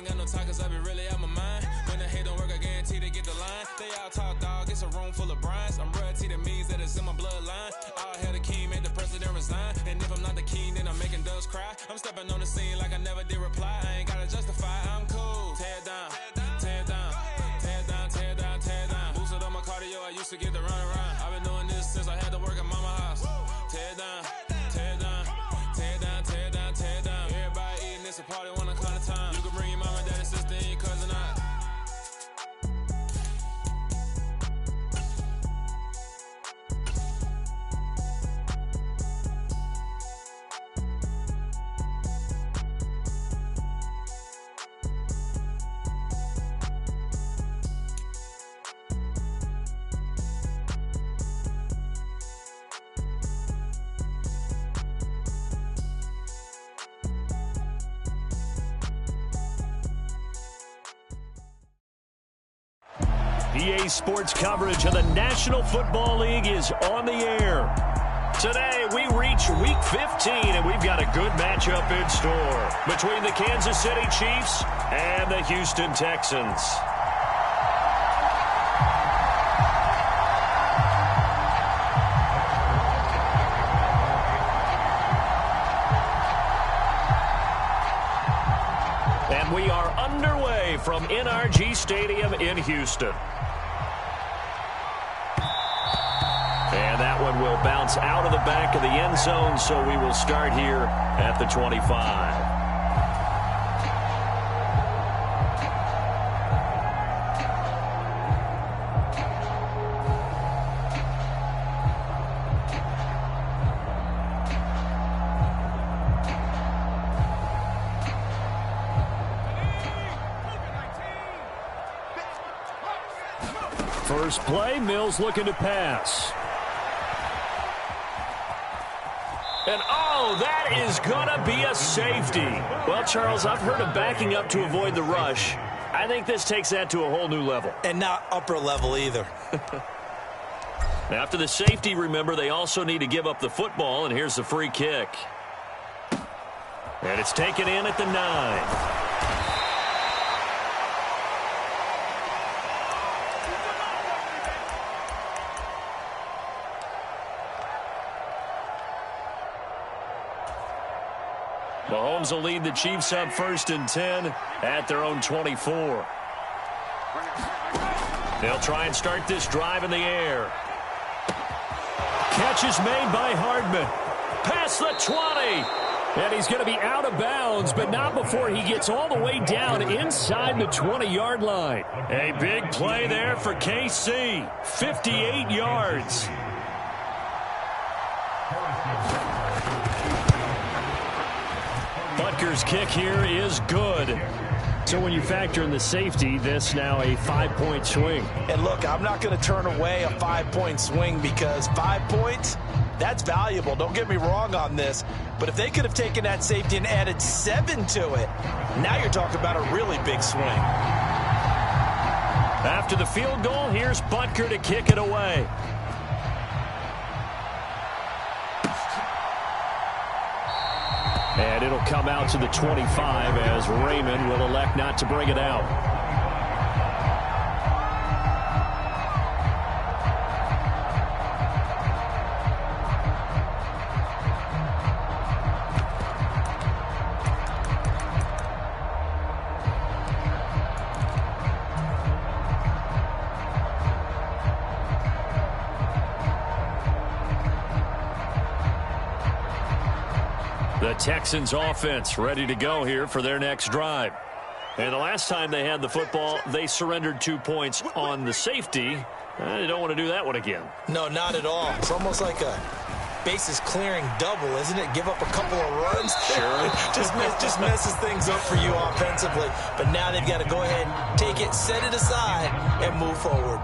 ain't got no time cause I be really out my mind. When the hate don't work, I guarantee they get the line. They all talk, dog, it's a room full of brines. I'm royalty, that means that it's in my bloodline. All hail the king, made the president resign. And if I'm not the king, then I'm making doves cry. I'm stepping on the scene like I never did reply. I ain't gotta justify, I'm cool. Tear down, tear down, tear down, tear down, tear down. Boosted on my cardio, I used to get the run around. I've been doing this since I had to work at mama house. Tear down, tear down, tear down, tear down, tear down. Everybody eating, it's a party when I come to time. You can bring your mama, daddy, sister, and your cousin out. EA Sports coverage of the National Football League is on the air. Today, we reach Week 15, and we've got a good matchup in store between the Kansas City Chiefs and the Houston Texans. And we are underway from NRG Stadium in Houston. And that one will bounce out of the back of the end zone, so we will start here at the 25. First play, Mills looking to pass. And, oh, that is going to be a safety. Well, Charles, I've heard of backing up to avoid the rush. I think this takes that to a whole new level. And not upper level either. After the safety, remember, they also need to give up the football, and here's the free kick. And it's taken in at the 9. Mahomes will lead the Chiefs up 1st and 10 at their own 24. They'll try and start this drive in the air. Catch is made by Hardman. Past the 20. And he's going to be out of bounds, but not before he gets all the way down inside the 20-yard line. A big play there for KC. 58 yards. Butker's kick here is good. So when you factor in the safety, this now a 5-point swing. And look, I'm not going to turn away a 5-point swing because 5 points, that's valuable. Don't get me wrong on this. But if they could have taken that safety and added 7 to it, now you're talking about a really big swing. After the field goal, here's Butker to kick it away. And it'll come out to the 25 as Raymond will elect not to bring it out. The Texans offense ready to go here for their next drive. And the last time they had the football, they surrendered 2 points on the safety. They don't want to do that one again. No, not at all. It's almost like a bases clearing double, isn't it? Give up a couple of runs. Sure. just messes things up for you offensively. But now they've got to go ahead, take it, set it aside, and move forward.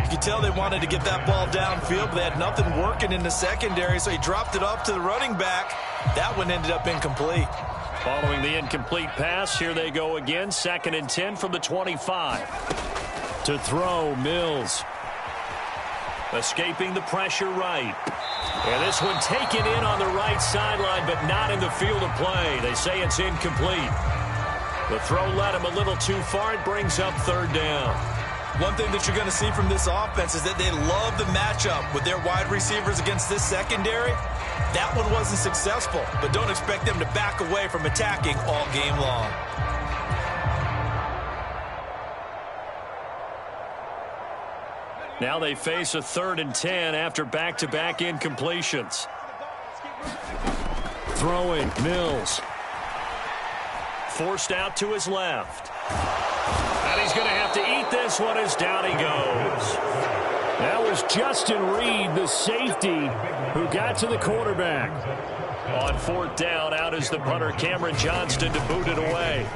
You could tell they wanted to get that ball downfield, but they had nothing working in the secondary, so he dropped it off to the running back. That one ended up incomplete. Following the incomplete pass, here they go again. 2nd and 10 from the 25. To throw, Mills. Escaping the pressure right. And this one taken in on the right sideline, but not in the field of play. They say it's incomplete. The throw led him a little too far. It brings up third down. One thing that you're going to see from this offense is that they love the matchup with their wide receivers against this secondary. That one wasn't successful, but don't expect them to back away from attacking all game long. Now they face a 3rd and 10 after back-to-back incompletions. Throwing, Mills. Forced out to his left. And he's going to have to eat this one as down he goes. That was Justin Reed, the safety, who got to the quarterback. On 4th down, out is the punter, Cameron Johnston, to boot it away.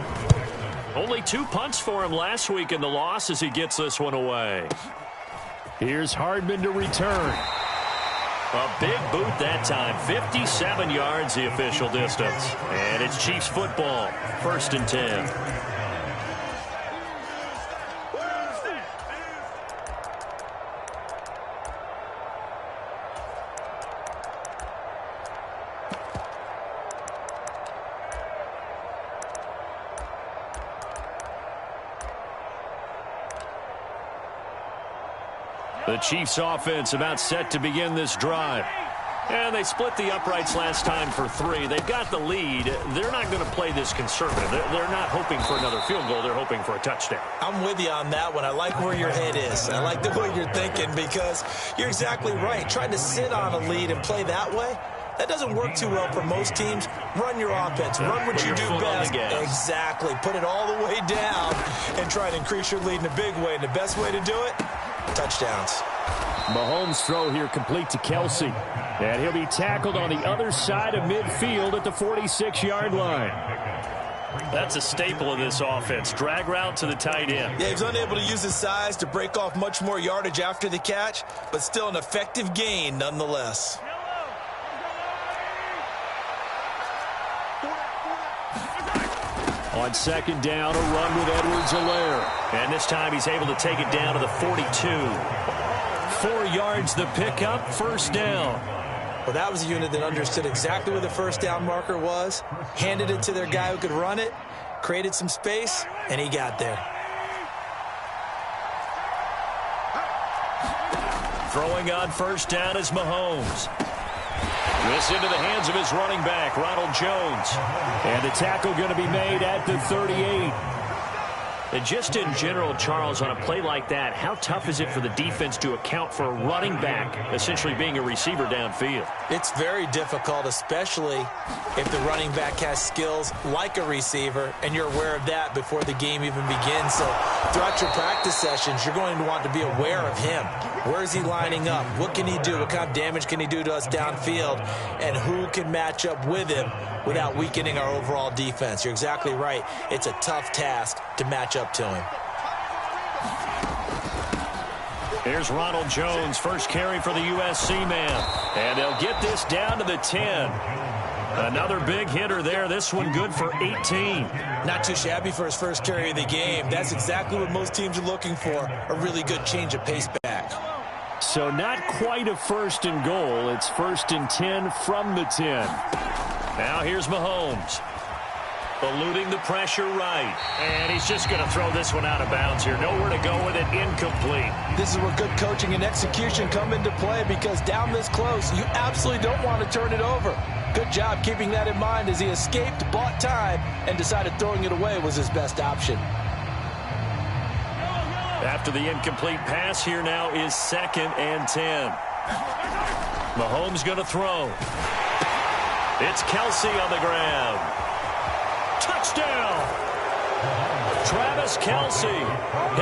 Only 2 punts for him last week in the loss as he gets this one away. Here's Hardman to return. A big boot that time. 57 yards the official distance. And it's Chiefs football. 1st and 10. The Chiefs offense about set to begin this drive. And they split the uprights last time for 3. They've got the lead. They're not going to play this conservative. They're not hoping for another field goal. They're hoping for a touchdown. I'm with you on that one. I like where your head is. I like the way you're thinking because you're exactly right. Trying to sit on a lead and play that way, that doesn't work too well for most teams. Run your offense. Run what you do best. Exactly. Put it all the way down and try to increase your lead in a big way. And the best way to do it, touchdowns. Mahomes' throw here complete to Kelsey. And he'll be tackled on the other side of midfield at the 46-yard line. That's a staple of this offense. Drag route to the tight end. Yeah, he's unable to use his size to break off much more yardage after the catch, but still an effective gain nonetheless. On 2nd down, a run with Edwards-Helaire. And this time he's able to take it down to the 42. 4 yards the pickup, 1st down. Well, that was a unit that understood exactly where the 1st down marker was, handed it to their guy who could run it, created some space, and he got there. Throwing on 1st down is Mahomes. This into the hands of his running back, Ronald Jones. And the tackle going to be made at the 38. And just in general, Charles, on a play like that, how tough is it for the defense to account for a running back essentially being a receiver downfield? It's very difficult, especially if the running back has skills like a receiver, and you're aware of that before the game even begins. So throughout your practice sessions, you're going to want to be aware of him. Where is he lining up? What can he do? What kind of damage can he do to us downfield? And who can match up with him without weakening our overall defense? You're exactly right. It's a tough task to match up to him. Here's Ronald Jones, first carry for the USC man. And they'll get this down to the 10. Another big hitter there. This one good for 18. Not too shabby for his first carry of the game. That's exactly what most teams are looking for, a really good change of pace back. So not quite a 1st and goal. It's 1st and 10 from the 10. Now here's Mahomes. Eluding the pressure right. And he's just going to throw this one out of bounds here. Nowhere to go with it. Incomplete. This is where good coaching and execution come into play, because down this close, you absolutely don't want to turn it over. Good job keeping that in mind as he escaped, bought time, and decided throwing it away was his best option. After the incomplete pass, here now is 2nd and 10. Mahomes going to throw. It's Kelsey on the grab. Touchdown! Travis Kelsey,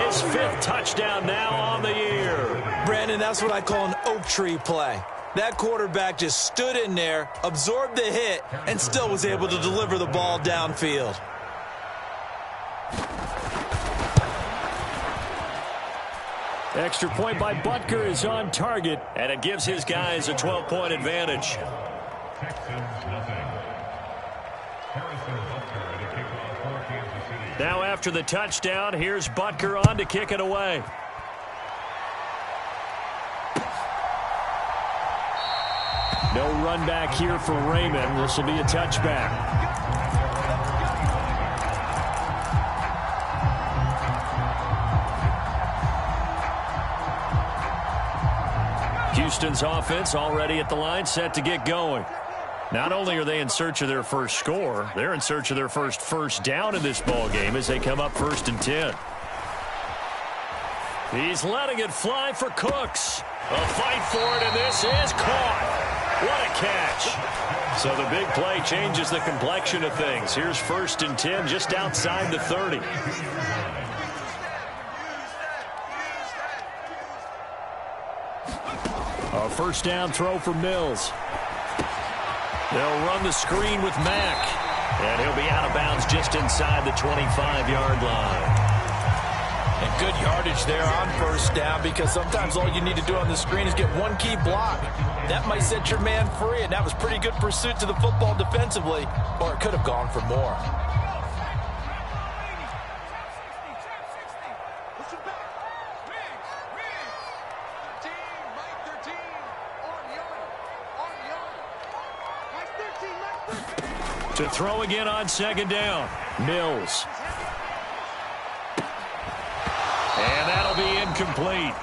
his 5th touchdown now on the year. Brandon, that's what I call an oak tree play. That quarterback just stood in there, absorbed the hit, and still was able to deliver the ball downfield. Extra point by Butker is on target, and it gives his guys a 12-point advantage. Now after the touchdown, here's Butker on to kick it away. No run back here for Raymond. This will be a touchback. Houston's offense already at the line, set to get going. Not only are they in search of their first score, they're in search of their first down in this ball game as they come up 1st and 10. He's letting it fly for Cooks. A fight for it, and this is caught. What a catch. So the big play changes the complexion of things. Here's 1st and 10 just outside the 30. A first down throw for Mills. They'll run the screen with Mack. And he'll be out of bounds just inside the 25-yard line. And good yardage there on 1st down, because sometimes all you need to do on the screen is get one key block. That might set your man free, and that was pretty good pursuit to the football defensively, or it could have gone for more. To throw again on 2nd down, Mills. And that'll be incomplete.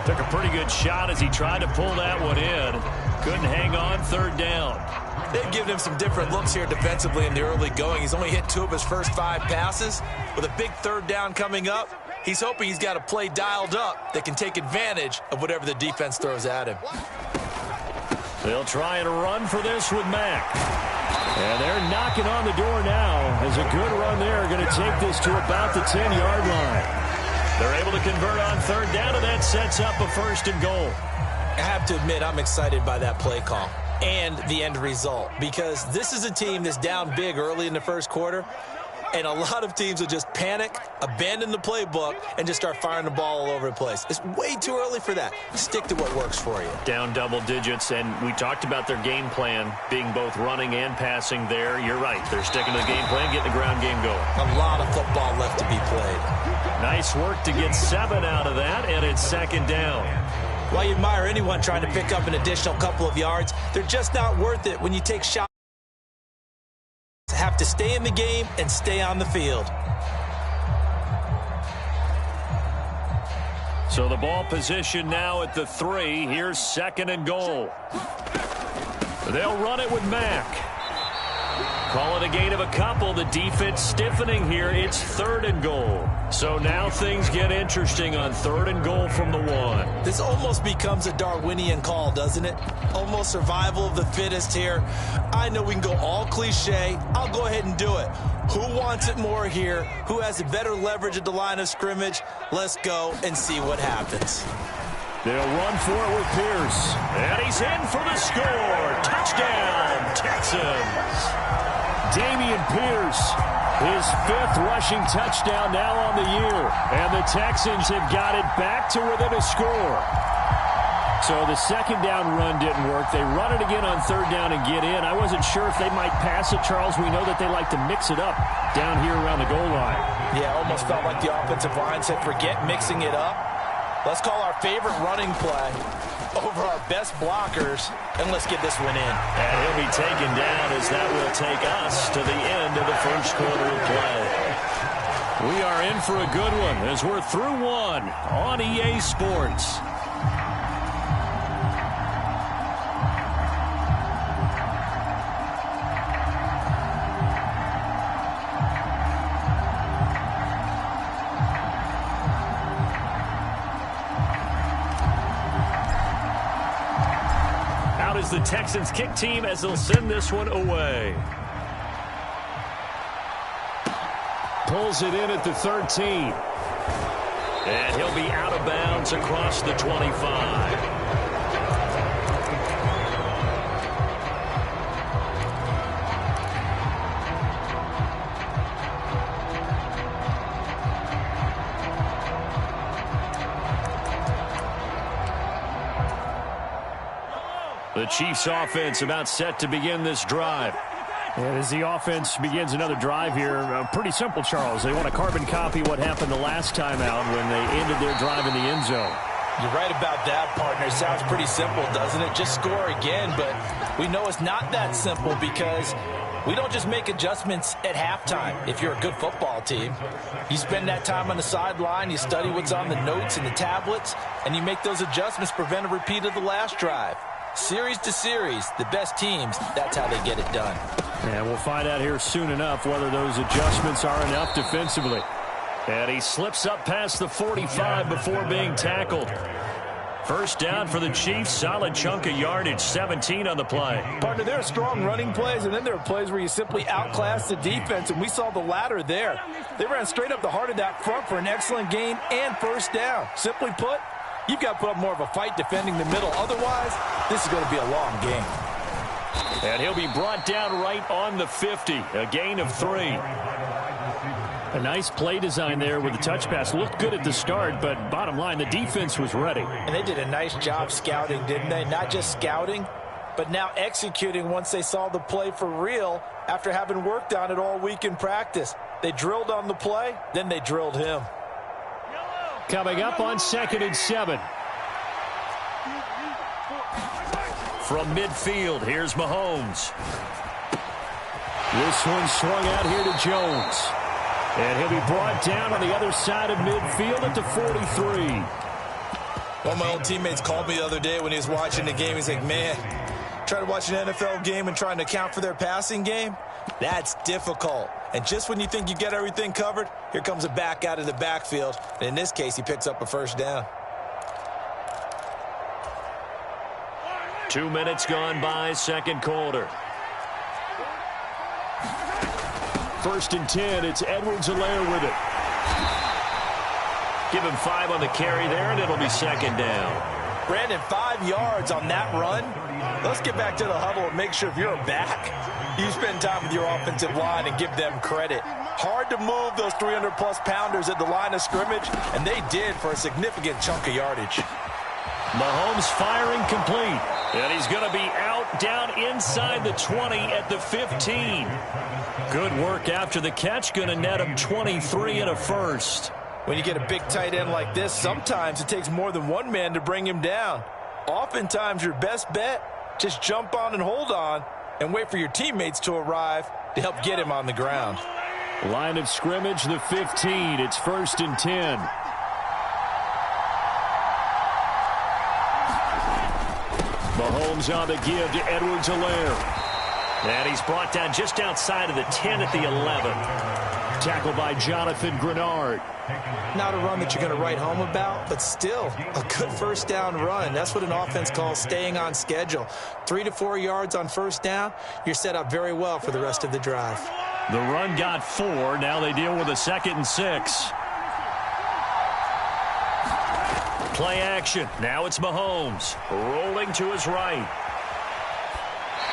Took a pretty good shot as he tried to pull that one in. Couldn't hang on 3rd down. They've given him some different looks here defensively in the early going. He's only hit 2 of his first 5 passes. With a big 3rd down coming up, he's hoping he's got a play dialed up that can take advantage of whatever the defense throws at him. They'll try and run for this with Mack. And they're knocking on the door now as a good run there going to take this to about the 10-yard line. They're able to convert on 3rd down, and that sets up a 1st and goal. I have to admit, I'm excited by that play call and the end result, because this is a team that's down big early in the 1st quarter, and a lot of teams will just panic, abandon the playbook, and just start firing the ball all over the place. It's way too early for that. Stick to what works for you. Down double digits, and we talked about their game plan being both running and passing there. You're right. They're sticking to the game plan, getting the ground game going. A lot of football left to be played. Nice work to get 7 out of that, and it's 2nd down. While you admire anyone trying to pick up an additional couple of yards, they're just not worth it when you take shots. Have to stay in the game and stay on the field. So the ball position now at the 3. Here's 2nd and goal. They'll run it with Mack. Call it a gain of a couple. The defense stiffening here. It's 3rd and goal. So now things get interesting on 3rd and goal from the 1. This almost becomes a Darwinian call, doesn't it? Almost survival of the fittest here. I know we can go all cliche. I'll go ahead and do it. Who wants it more here? Who has the better leverage at the line of scrimmage? Let's go and see what happens. They'll run for it with Pierce. And he's in for the score. Touchdown, Texans. Dameon Pierce, his 5th rushing touchdown now on the year. And the Texans have got it back to within a score. So the 2nd down run didn't work. They run it again on 3rd down and get in. I wasn't sure if they might pass it, Charles. We know that they like to mix it up down here around the goal line. Yeah, almost felt like the offensive line said, forget mixing it up. Let's call our favorite running play over our best blockers, and let's get this one in. And he'll be taken down as that will take us to the end of the 1st quarter of play. We are in for a good one as we're through 1 on EA Sports. The Texans kick team as they'll send this one away. Pulls it in at the 13. And he'll be out of bounds across the 25. The Chiefs offense about set to begin this drive. And as the offense begins another drive here, pretty simple, Charles. They want to carbon copy what happened the last time out when they ended their drive in the end zone. You're right about that, partner. It sounds pretty simple, doesn't it? Just score again, but we know it's not that simple because We don't just make adjustments at halftime if you're a good football team. You spend that time on the sideline, you study what's on the notes and the tablets, and you make those adjustments to prevent a repeat of the last drive. Series to series, the best teams, that's how they get it done. And we'll find out here soon enough whether those adjustments are enough defensively. And he slips up past the 45 before being tackled. First down for the Chiefs. Solid chunk of yardage, 17 on the play. Partner, there are strong running plays, and then there are plays where you simply outclass the defense, and we saw the latter there. They ran straight up the heart of that front for an excellent gain and first down. Simply put, you've got to put up more of a fight defending the middle. Otherwise, this is going to be a long game. And he'll be brought down right on the 50, a gain of 3. A nice play design there with the touch pass. Looked good at the start, but bottom line, the defense was ready. And they did a nice job scouting, didn't they? Not just scouting, but now executing once they saw the play for real after having worked on it all week in practice. They drilled on the play, then they drilled him. Coming up on 2nd and 7. From midfield, here's Mahomes. This one swung out here to Jones. And he'll be brought down on the other side of midfield at the 43. One of my old teammates called me the other day when he was watching the game. He's like, man, trying to watch an NFL game and trying to account for their passing game? That's difficult. And just when you think you get everything covered, here comes a back out of the backfield. And in this case, he picks up a first down. 2 minutes gone by, second quarter. 1st and 10, it's Edwards-Helaire with it. Give him 5 on the carry there, and it'll be second down. Brandon, 5 yards on that run. Let's get back to the huddle and make sure if you're a back, you spend time with your offensive line and give them credit. Hard to move those 300-plus pounders at the line of scrimmage, and they did for a significant chunk of yardage. Mahomes firing complete. And he's going to be out down inside the 20 at the 15. Good work after the catch. Going to net him 23 and a first. When you get a big tight end like this, sometimes it takes more than one man to bring him down. Oftentimes, your best bet, just jump on and hold on and wait for your teammates to arrive to help get him on the ground. Line of scrimmage, the 15. It's 1st and 10. Mahomes on the give to Edwards-Helaire. And he's brought down just outside of the 10 at the 11. Tackled by Jonathan Grenard. Not a run that you're going to write home about, but still a good first down run. That's what an offense calls staying on schedule. 3 to 4 yards on first down, you're set up very well for the rest of the drive. The run got 4. Now they deal with a 2nd and 6. Play action. Now it's Mahomes. Rolling to his right.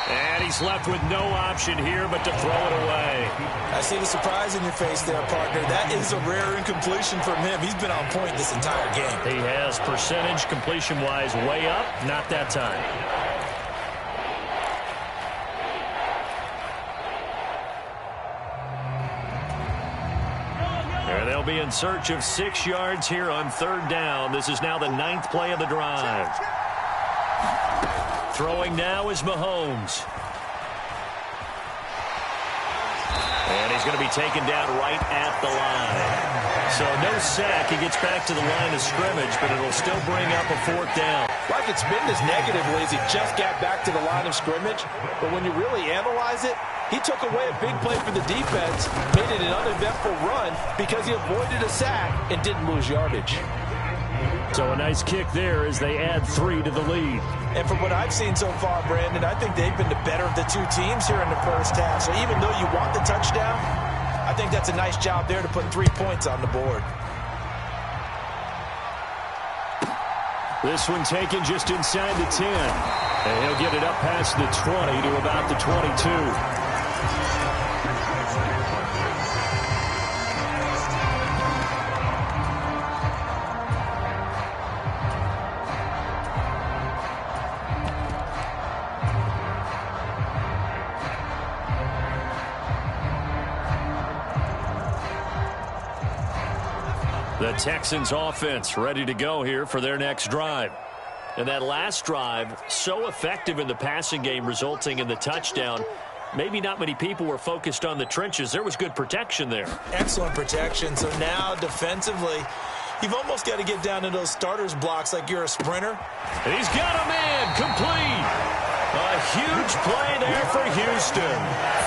And he's left with no option here but to throw it away. I see the surprise in your face there, partner. That is a rare incompletion from him. He's been on point this entire game. He has percentage completion-wise way up. Not that time. And they'll be in search of 6 yards here on 3rd down. This is now the 9th play of the drive. Throwing now is Mahomes. And he's going to be taken down right at the line. So no sack. He gets back to the line of scrimmage, but it'll still bring up a 4th down. Like it's been this negatively as he just got back to the line of scrimmage. But when you really analyze it, he took away a big play for the defense, made it an uneventful run because he avoided a sack and didn't lose yardage. So a nice kick there as they add 3 to the lead. And from what I've seen so far, Brandon, I think they've been the better of the two teams here in the first half. So even though you want the touchdown, I think that's a nice job there to put 3 points on the board. This one taken just inside the 10. And he'll get it up past the 20 to about the 22. The Texans offense ready to go here for their next drive. And that last drive, so effective in the passing game, resulting in the touchdown. maybe not many people were focused on the trenches. There was good protection there. Excellent protection. So now defensively, you've almost got to get down to those starters blocks like you're a sprinter. He's got a man complete. A huge play there for Houston.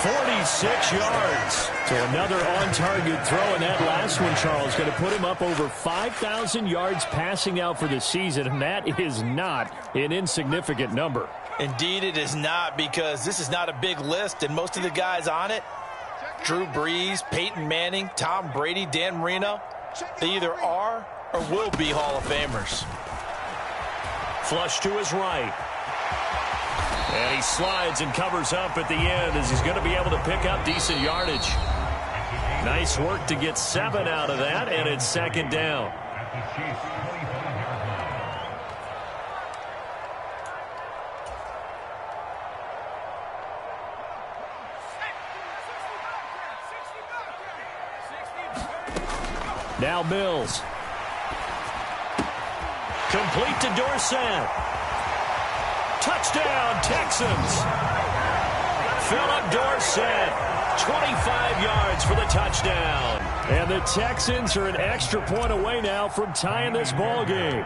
46 yards. So another on-target throw, and that last one, Charles, going to put him up over 5,000 yards passing out for the season, and that is not an insignificant number. Indeed it is not, because this is not a big list, and most of the guys on it, Drew Brees, Peyton Manning, Tom Brady, Dan Marino, they either are or will be Hall of Famers. Flush to his right. And he slides and covers up at the end as he's going to be able to pick up decent yardage. Nice work to get 7 out of that, and it's second down. Now Mills. Complete to Dorsett. Touchdown, Texans. Philip Dorsett, 25 yards for the touchdown. And the Texans are an extra point away now from tying this ball game.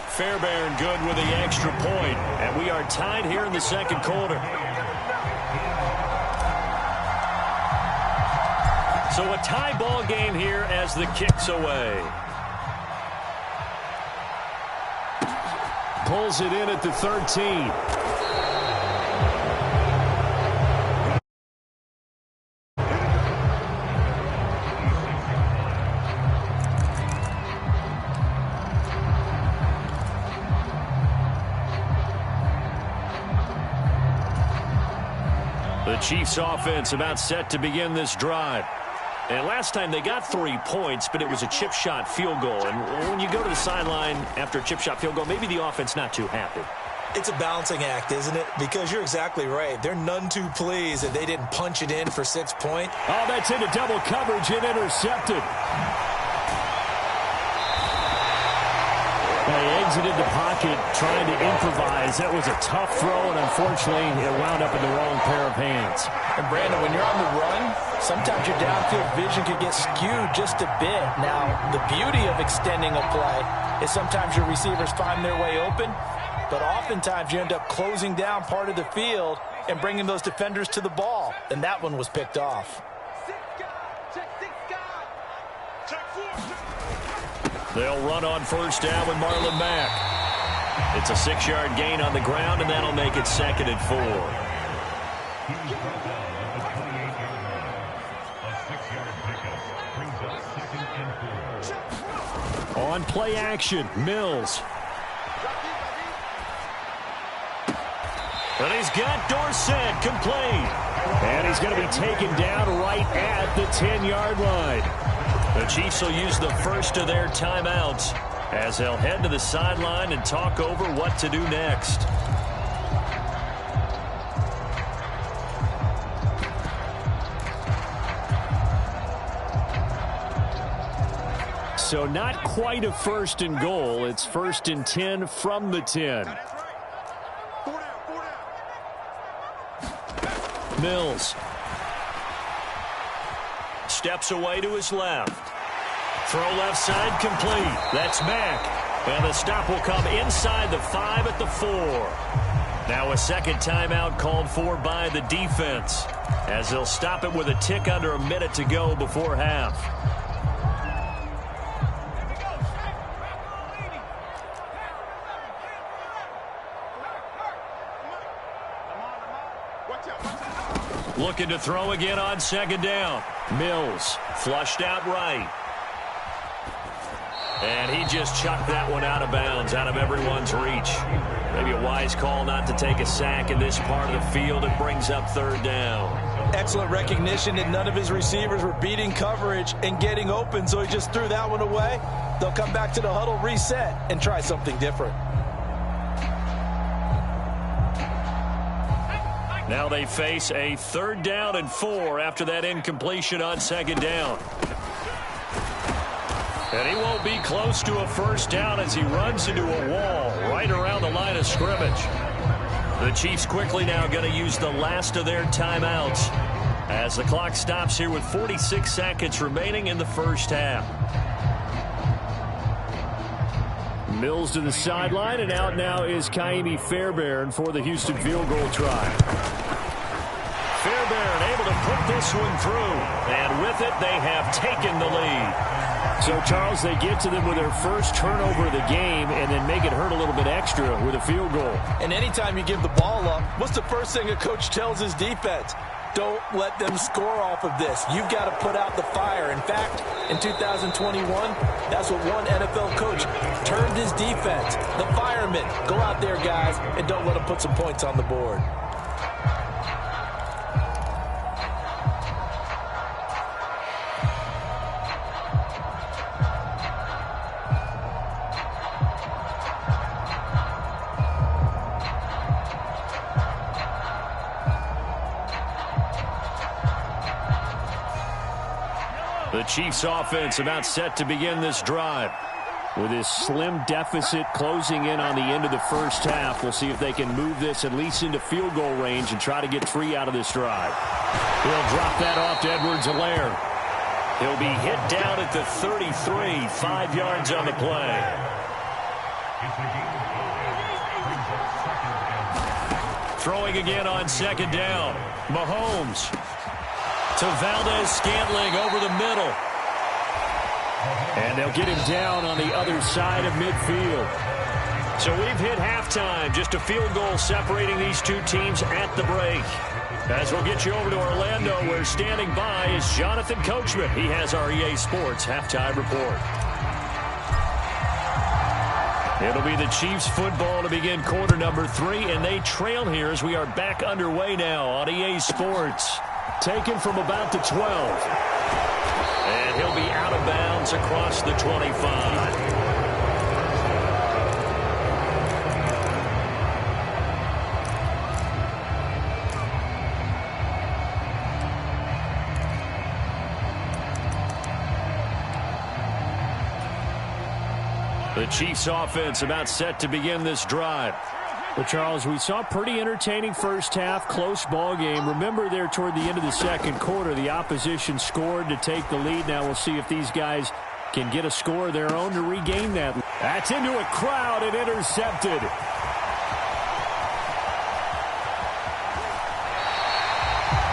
Fairbairn good with the extra point, and we are tied here in the second quarter. So a tie ball game here as the kick's away. Pulls it in at the 13. The Chiefs offense about set to begin this drive. And last time they got 3 points, but it was a chip shot field goal. And when you go to the sideline after a chip shot field goal, maybe the offense not too happy. It's a balancing act, isn't it? Because you're exactly right. They're none too pleased that they didn't punch it in for 6 points. Oh, that's into double coverage and intercepted. They exited the pocket trying to improvise. That was a tough throw, and unfortunately, it wound up in the wrong pair of hands. And Brandon, when you're on the run, sometimes your downfield vision could get skewed just a bit. Now, the beauty of extending a play is sometimes your receivers find their way open, but oftentimes you end up closing down part of the field and bringing those defenders to the ball, and that one was picked off. They'll run on first down with Marlon Mack. It's a 6-yard gain on the ground, and that'll make it 2nd and 4. On play action, Mills. And he's got Dorsett complete. And he's going to be taken down right at the 10-yard line. The Chiefs will use the first of their timeouts as they'll head to the sideline and talk over what to do next. So not quite a 1st and goal. It's 1st and 10 from the 10. Mills. Steps away to his left. Throw left side complete. That's Mack. And the stop will come inside the 5 at the 4. Now a second timeout called for by the defense as they'll stop it with a tick under a minute to go before half. Looking to throw again on 2nd down. Mills flushed out right. And he just chucked that one out of bounds, out of everyone's reach. Maybe a wise call not to take a sack in this part of the field. It brings up 3rd down. Excellent recognition that none of his receivers were beating coverage and getting open, so he just threw that one away. They'll come back to the huddle, reset, and try something different. Now they face a 3rd down and 4 after that incompletion on 2nd down. And he won't be close to a 1st down as he runs into a wall right around the line of scrimmage. The Chiefs quickly now going to use the last of their timeouts as the clock stops here with 46 seconds remaining in the first half. Mills to the sideline, and out now is Kaimi Fairbairn for the Houston field goal try. Fairbairn able to put this one through, and with it they have taken the lead. So, Charles, they get to them with their first turnover of the game and then make it hurt a little bit extra with a field goal. And anytime you give the ball up, what's the first thing a coach tells his defense? Don't let them score off of this. You've got to put out the fire. In fact, in 2021, that's what one NFL coach termed his defense. The firemen. Go out there, guys, and don't let them put some points on the board. The Chiefs offense about set to begin this drive. With this slim deficit closing in on the end of the first half, we'll see if they can move this at least into field goal range and try to get 3 out of this drive. He'll drop that off to Edwards-Helaire. He'll be hit down at the 33, 5 yards on the play. Throwing again on second down. Mahomes to Valdez-Scantling over the middle. And they'll get him down on the other side of midfield. So we've hit halftime. Just a field goal separating these two teams at the break. As we'll get you over to Orlando, where standing by is Jonathan Coachman. He has our EA Sports halftime report. It'll be the Chiefs football to begin quarter number 3, and they trail here as we are back underway now on EA Sports. Taken from about the 12. And he'll be out of bounds across the 25. The Chiefs offense about set to begin this drive. But, Charles, we saw a pretty entertaining first half, close ball game. Remember there toward the end of the second quarter, the opposition scored to take the lead. Now we'll see if these guys can get a score of their own to regain that. That's into a crowd and intercepted.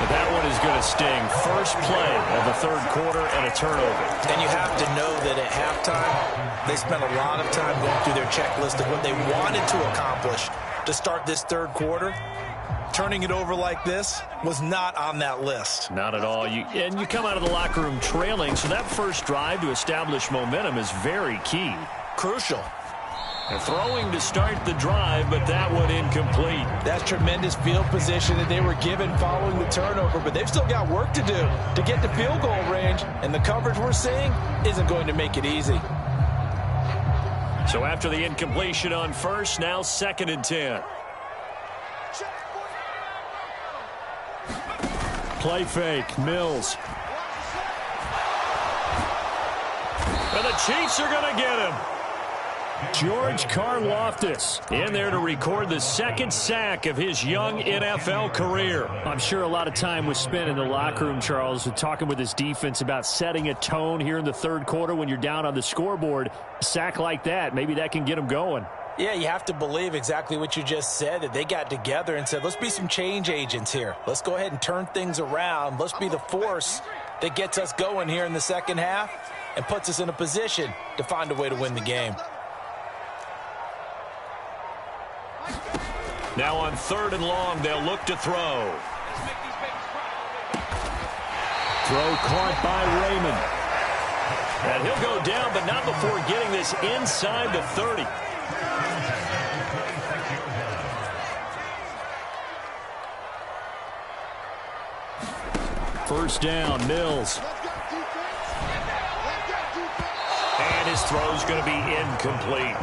But that one is going to sting. First play of the third quarter and a turnover. And you have to know that at halftime, they spent a lot of time going through their checklist of what they wanted to accomplish to start this third quarter. Turning it over like this was not on that list. Not at all. And you come out of the locker room trailing, so that first drive to establish momentum is very key. Crucial. And throwing to start the drive, but that one incomplete. That's tremendous field position that they were given following the turnover, but they've still got work to do to get to field goal range, and the coverage we're seeing isn't going to make it easy. So after the incompletion on first, now 2nd and 10. Play fake, Mills. And the Chiefs are going to get him. George Karlaftis in there to record the 2nd sack of his young NFL career. I'm sure a lot of time was spent in the locker room, Charles, talking with his defense about setting a tone here in the third quarter when you're down on the scoreboard. A sack like that, maybe that can get them going. Yeah, you have to believe exactly what you just said, that they got together and said, let's be some change agents here. Let's go ahead and turn things around. Let's be the force that gets us going here in the second half and puts us in a position to find a way to win the game. Now on 3rd and long, they'll look to throw. Throw caught by Raymond. And he'll go down, but not before getting this inside the 30. First down, Mills. And his throw's going to be incomplete.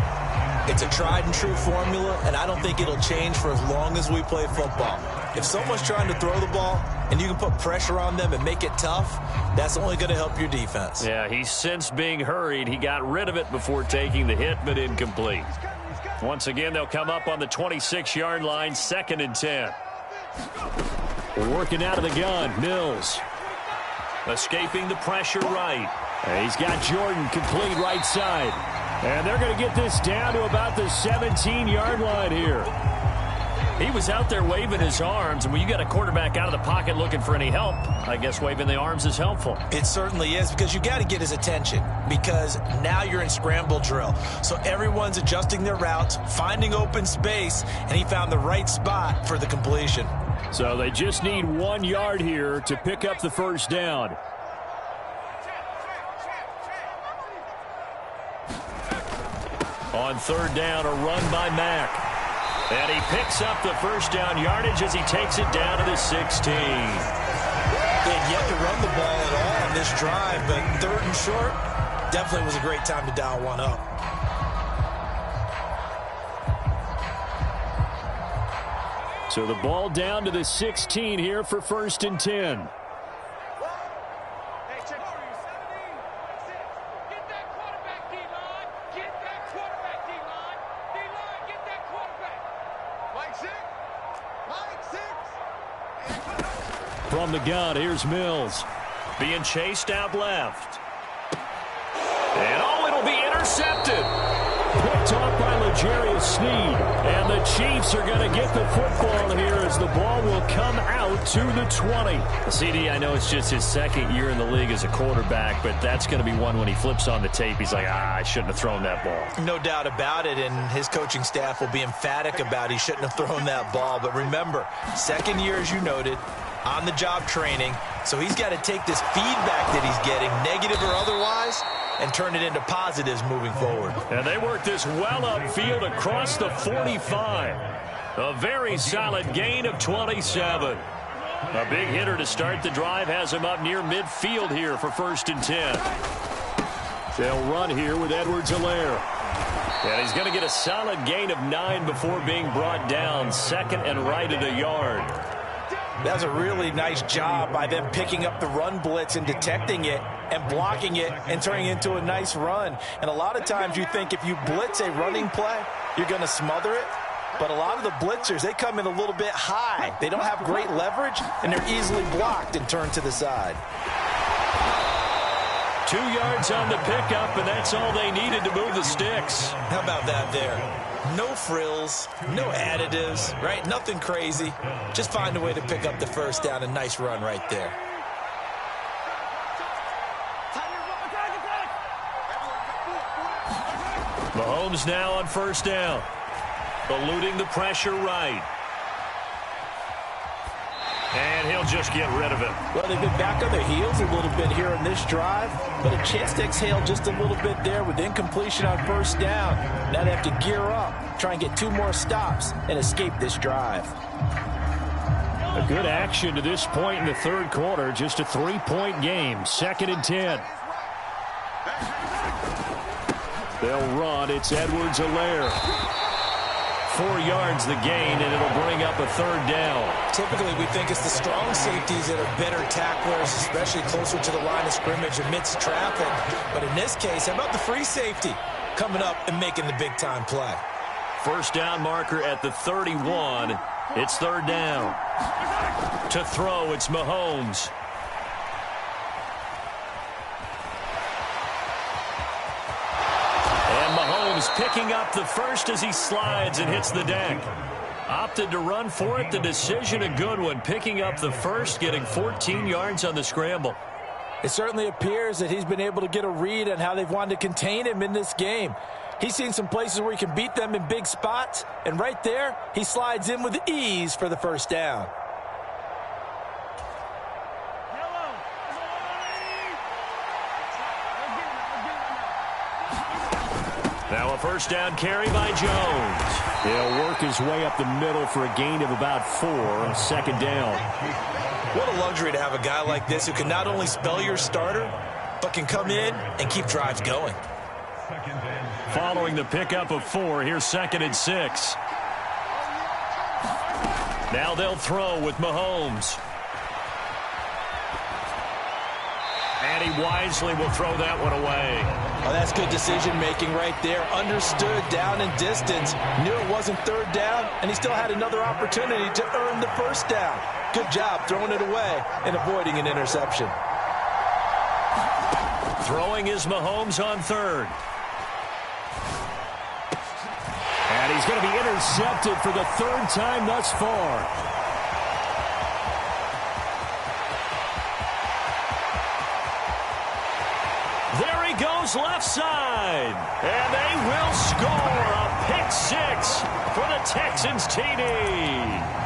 It's a tried-and-true formula, and I don't think it'll change for as long as we play football. If someone's trying to throw the ball and you can put pressure on them and make it tough, that's only going to help your defense. Yeah, he's since being hurried. He got rid of it before taking the hit, but incomplete. Once again, they'll come up on the 26-yard line, 2nd and 10. Working out of the gun, Mills. Escaping the pressure right. He's got Jordan complete right side. And they're going to get this down to about the 17-yard line here. He was out there waving his arms, and when you got a quarterback out of the pocket looking for any help, I guess waving the arms is helpful. It certainly is, because you got to get his attention, because now you're in scramble drill. So everyone's adjusting their routes, finding open space, and he found the right spot for the completion. So they just need 1 yard here to pick up the first down. On 3rd down, a run by Mack. And he picks up the first down yardage as he takes it down to the 16. They had yet to run the ball at all on this drive, but 3rd and short definitely was a great time to dial one up. So the ball down to the 16 here for 1st and 10. From the gun, here's Mills. Being chased out left. And it'll be intercepted. Picked off by L'Jarius Sneed. And the Chiefs are going to get the football here as the ball will come out to the 20. CD, I know it's just his 2nd year in the league as a quarterback, but that's going to be one when he flips on the tape. He's like, I shouldn't have thrown that ball. No doubt about it, and his coaching staff will be emphatic about he shouldn't have thrown that ball. But remember, 2nd year, as you noted, on-the-job training, so he's got to take this feedback that he's getting, negative or otherwise, and turn it into positives moving forward. And they work this well upfield across the 45. A very solid gain of 27. A big hitter to start the drive has him up near midfield here for 1st and 10. They'll run here with Edwards-Helaire. And he's going to get a solid gain of 9 before being brought down, 2nd and right at a yard. That's a really nice job by them picking up the run blitz and detecting it and blocking it and turning it into a nice run. And a lot of times you think if you blitz a running play, you're going to smother it. But a lot of the blitzers, they come in a little bit high. They don't have great leverage, and they're easily blocked and turned to the side. 2 yards on the pickup, and that's all they needed to move the sticks. How about that there? No frills, no additives, right? Nothing crazy. Just find a way to pick up the first down. A nice run right there. Mahomes now on 1st down. Eluding the pressure right. And he'll just get rid of it. Well, they've been back on their heels a little bit here on this drive, but a chance to exhale just a little bit there with incompletion on 1st down. Now they have to gear up, try and get 2 more stops, and escape this drive. A good action to this point in the 3rd quarter. Just a 3-point game. 2nd and 10. They'll run. It's Edwards-Helaire. 4 yards the gain, and it'll bring up a 3rd down. Typically, we think it's the strong safeties that are better tacklers, especially closer to the line of scrimmage amidst traffic. But in this case, how about the free safety coming up and making the big-time play? 1st down marker at the 31. It's 3rd down. To throw, it's Mahomes. Picking up the first as he slides and hits the deck. Opted to run for it. The decision a good one. Picking up the first, getting 14 yards on the scramble. It certainly appears that he's been able to get a read on how they've wanted to contain him in this game. He's seen some places where he can beat them in big spots, and right there, he slides in with ease for the 1st down. Now a 1st down carry by Jones. He'll work his way up the middle for a gain of about 4 on 2nd down. What a luxury to have a guy like this who can not only spell your starter, but can come in and keep drives going. Following the pickup of 4, here's 2nd and 6. Now they'll throw with Mahomes. And he wisely will throw that one away. Oh, that's good decision-making right there. Understood down and distance. Knew it wasn't third down, and he still had another opportunity to earn the first down. Good job throwing it away and avoiding an interception. Throwing is Mahomes on third. And he's going to be intercepted for the third time thus far. There he goes left side. And they will score a pick six for the Texans TD.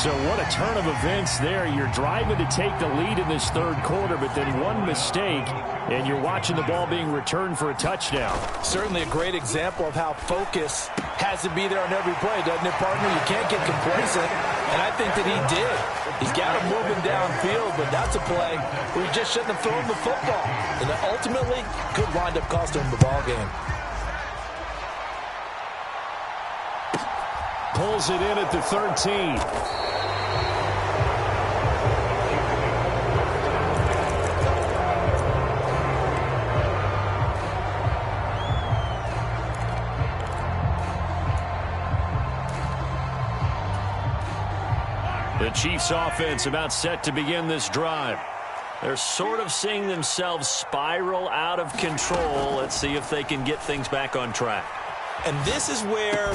So what a turn of events there. You're driving to take the lead in this third quarter, but then one mistake, and you're watching the ball being returned for a touchdown. Certainly a great example of how focus has to be there on every play, doesn't it, partner? You can't get complacent, and I think that he did. He's got him moving downfield, but that's a play where he just shouldn't have thrown the football. And ultimately, could wind up costing him the ball game. Pulls it in at the 13. The Chiefs offense about set to begin this drive. They're sort of seeing themselves spiral out of control. Let's see if they can get things back on track. And this is where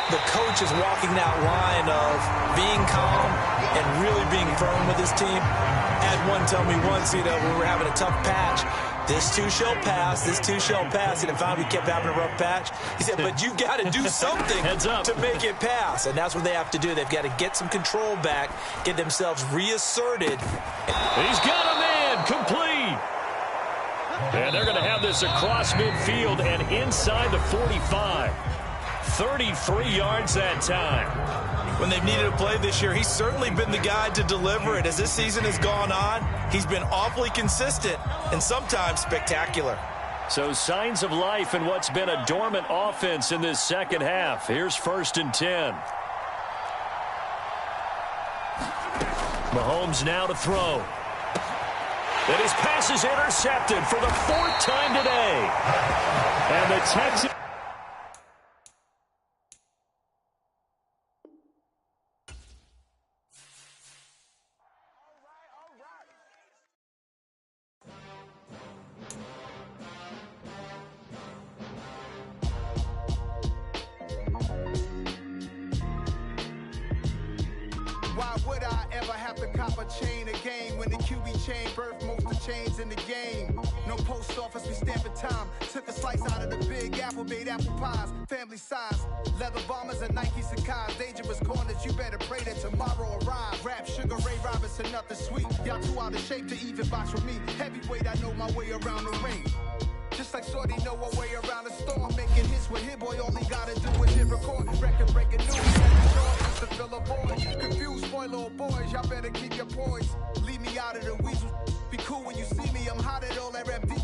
the coach is walking that line of being calm and really being firm with his team. I had one tell me once, when we were having a tough patch, this too shall pass, this too shall pass. And if we kept having a rough patch, he said, but you got to do something to make it pass. And that's what they have to do. They've got to get some control back, get themselves reasserted. He's got a man complete. And they're going to have this across midfield and inside the 45. 33 yards that time. When they've needed a play this year, he's certainly been the guy to deliver it. As this season has gone on, he's been awfully consistent and sometimes spectacular. So signs of life in what's been a dormant offense in this second half. Here's 1st and 10. Mahomes now to throw. And his pass is intercepted for the 4th time today. And the Texans... Why would I ever have to cop a chain a game when the QB chain birthed most of chains in the game? No post office, we stamping time. Took a slice out of the big apple, made apple pies, family size. Leather bombers and Nike Sacai's. Dangerous corners, you better pray that tomorrow arrive. Rap, Sugar Ray Robinson, nothing sweet. Y'all too out of shape to even box with me. Heavyweight, I know my way around the ring. Just like Shorty know a way around the storm. Making hits with Hit Boy, all he gotta do is hit record. Record breaking news, to fill a void. Confused, spoil little boys, y'all better keep your poise. Leave me out of the weasel. Be cool when you see me, I'm hot at all that rap deep.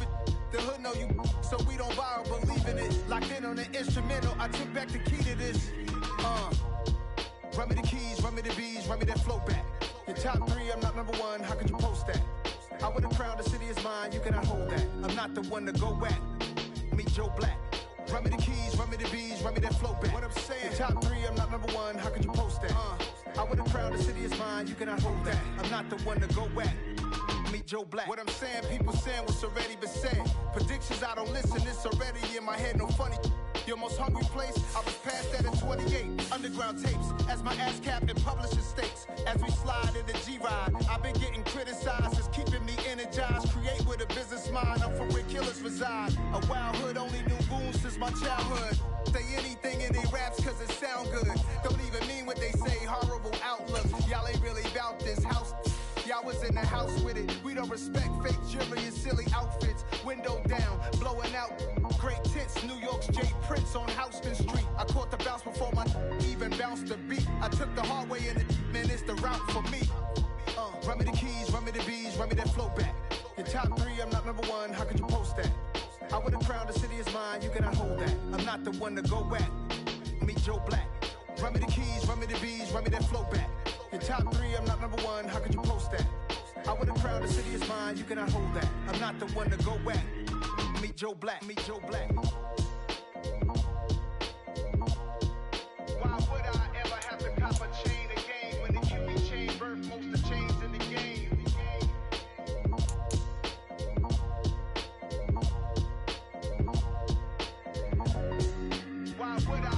The hood know you, so we don't borrow, believe in it. Locked in on the instrumental, I took back the key to this. Run me the keys, run me the bees, run me that flow back. Your top 3, I'm not number 1, how could you post that? I would have crowned the city is mine, you cannot hold that. I'm not the one to go at. Meet Joe Black. Run me the keys, run me the bees, run me that flow back. What I'm saying, top 3, I'm not number 1, how could you post that? I would have crowned the city is mine, you cannot hold that. I'm not the one to go at. Meet Joe Black. What I'm saying, people saying what's already been said. Predictions, I don't listen, it's already in my head, no funny. Your most hungry place, I was past that in 28. Underground tapes, as my ass cap in publishing states. As we slide in the G-Ride, I've been getting criticized, it's keeping me energized. Create with a business mind, I'm from where killers reside. A wild hood, only knew goons since my childhood. Say anything in their raps cause it sound good. Don't even mean what they say, horrible outlook. Y'all ain't really about this house. Y'all was in the house with it. We don't respect fake jewelry and silly outfits. Window down, blowing out. Great tits, New York's J. Prince on Houston Street. I caught the bounce before my even bounced the beat. I took the hard way in it, man, it's the route for me. Run me the keys, run me the bees, run me that flow back. Your top 3, I'm not number 1, how could you post that? I would have crowned the city is mine, you cannot hold that. I'm not the one to go at. Meet Joe Black. Run me the keys, run me the bees, run me that flow back. Your top 3, I'm not number 1, how could you post that? I would have crowd the city is mine, you cannot hold that. I'm not the one to go at. Meet Joe Black, meet Joe Black. Why would I ever have to cop a chain again when the QB chain birthed most of the chains in the game? Why would I?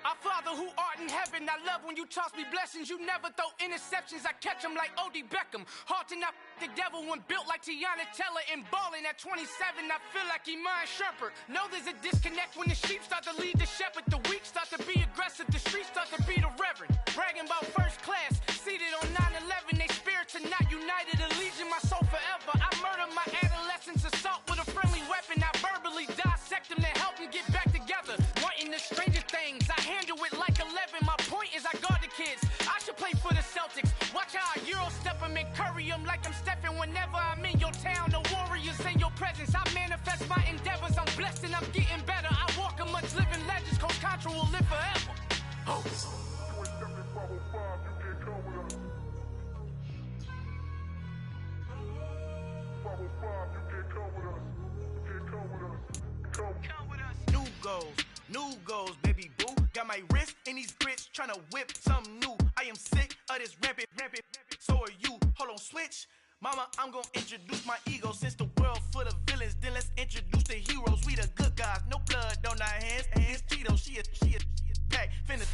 Our Father who art in heaven, I love when you toss me blessings. You never throw interceptions, I catch them like O.D. Beckham. Hard to knock the devil when built like Tiana Teller and balling at 27. I feel like Iman Shumpert. Know there's a disconnect when the sheep start to lead the shepherd. The weak start to be aggressive, the streets start to be the reverend. Bragging about first class, seated on 9/11. They spirits are not united, allegiance my soul forever. I murder my adolescence, assault with a friendly weapon. I verbally dissect them to help them get back together. Wanting the stranger things, I handle it like 11. My point is I guard the kids. I should play for the Celtics. Watch how I Euro step them and curry them like I'm stepping. Whenever I'm in your town, the Warriors in your presence. I manifest my endeavors. I'm blessed and I'm getting better. I walk amongst living legends. Coach Contra will live forever. Oh. New goals, baby boo. Got my wrist in these grits, tryna whip something new. I am sick of this rampant. So are you. Hold on, switch. Mama, I'm gonna introduce my ego. Since the world full of villains, then let's introduce the heroes. We the good guys, no blood on our hands. Hands Tito, she a pack. Finna,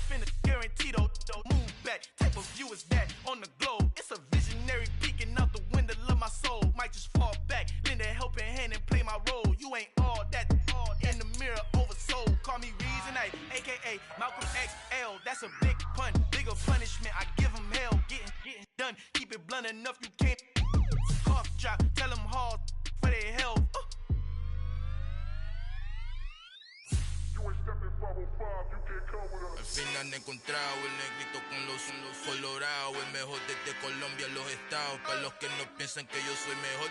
guaranteed, move back. Type of view is that on the globe. It's a visionary peeking out the window of my soul. Might just fall back, lend a helping hand and play my role. You ain't all that, in the mirror oversold. Call me Reason A, aka Malcolm XL. That's a big pun, bigger punishment. I give him hell, getting done. Keep it blunt enough, you can't cough drop. Tell them hard for their health. Al fin han encontrado el negrito con los colorados, el mejor desde Colombia, los estados. Para los que no piensan que yo soy mejor,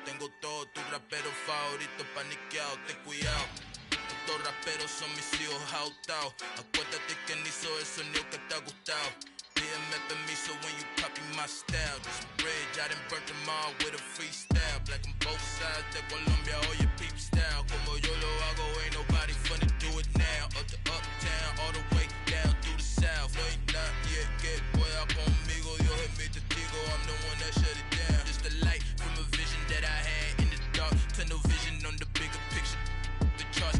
tengo todos tus raperos favoritos paniqueados, ten cuidado. Estos raperos son mis hijos jautados. Acuérdate que ni hizo el sonido que te ha gustado. Pídeme permiso when you copy my style. This bridge, I done burnt them all with a freestyle. Black on both sides de Colombia, oye peep style. Como yo lo hago, ain't nobody funny do it now. Up to uptown, all the way down through the south. No hay nadie que pueda conmigo, Dios es mi testigo. I'm the one that shut it down. Just a light from a vision that I had in the dark. Tunnel vision on the bigger picture. The charts